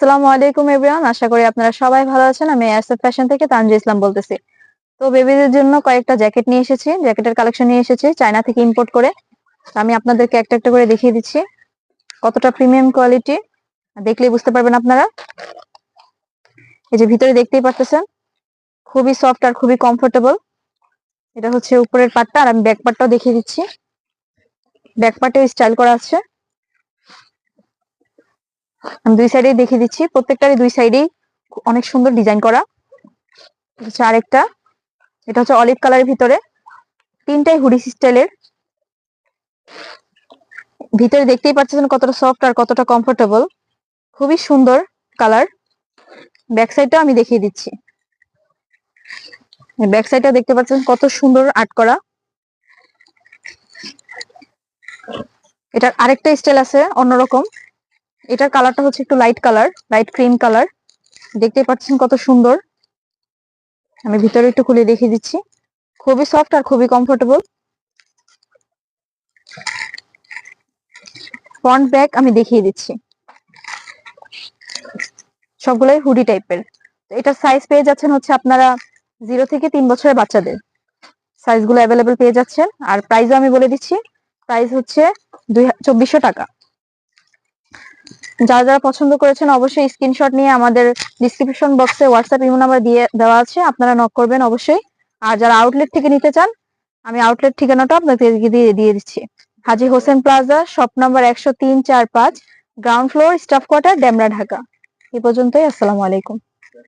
আসসালামু আলাইকুম এভরিওয়ান, আশা করি আপনারা সবাই ভালো আছেন। আমি এসএফ ফ্যাশন থেকে তানজু ইসলাম বলতেছি। তো বেবিদের জন্য কয়েকটা জ্যাকেট নিয়ে এসেছি, জ্যাকেটের কালেকশন নিয়ে এসেছি চায়না থেকে ইম্পোর্ট করে। তো আমি আপনাদেরকে একটা একটা করে দেখিয়ে দিচ্ছি কতটা প্রিমিয়াম কোয়ালিটি, দেখলেই বুঝতে পারবেন আপনারা। এই যে ভিতরে দেখতেই পারতেছেন, খুবই সফট আর খুবই কমফোর্টেবল। এটা হচ্ছে উপরের পার্টটা, আর আমি ব্যাক পার্টটাও দেখিয়ে দিচ্ছি। ব্যাক পার্টে স্টাইল করা আছে, আমি দুই সাইডেই দেখিয়ে দিচ্ছি। প্রত্যেকটারই দুই সাইডেই অনেক সুন্দর ডিজাইন করা। হচ্ছে আরেকটা, এটা হচ্ছে অলিভ কালারের ভিতরে, তিনটাই হুডি স্টাইলের। ভিতরে দেখতেই পাচ্ছেন কতটা সফট আর কতটা কমফোর্টেবল, খুবই সুন্দর কালার। ব্যাক সাইডটা আমি দেখিয়ে দিচ্ছি। ব্যাক সাইডটা দেখতে পাচ্ছেন কত সুন্দর আর্ট করা। এটার আরেকটা স্টাইল আছে অন্যরকম। এটার কালারটা হচ্ছে একটু light colour, light cream colour. দেখতেই পাচ্ছেন কত সুন্দর। আমি ভিতরে একটু খুলে দেখিয়ে দিচ্ছি, খুবই সফট আর খুবই কমফোর্টেবল। ফ্রন্ট ব্যাক আমি দেখিয়ে দিচ্ছি, সবগুলোই হুডি টাইপের। এটা সাইজ পেয়ে যাচ্ছেন হচ্ছে আপনারা 0 থেকে 3 বছরের বাচ্চাদের সাইজগুলো অ্যাভেলেবেল পেয়ে যাচ্ছেন। আর প্রাইসও আমি বলে দিচ্ছি, প্রাইস হচ্ছে 2400 টাকা। যারা যারা পছন্দ করেছেন অবশ্যই স্ক্রিনশট নিয়ে আমাদের ডিসক্রিপশন বক্সে হোয়াটসঅ্যাপ ইমো নাম্বার দিয়ে দেওয়া আছে, আপনারা নক করবেন অবশ্যই। আর যারা আউটলেট থেকে নিতে চান, আমি আউটলেট ঠিকানাটা আপনাদেরকে দিয়ে দিচ্ছি। Haji Hossain plaza, shop number 103-4-5, ground floor, staff quarter, Demra, Dhaka. এই পর্যন্তই। আসসালামু আলাইকুম।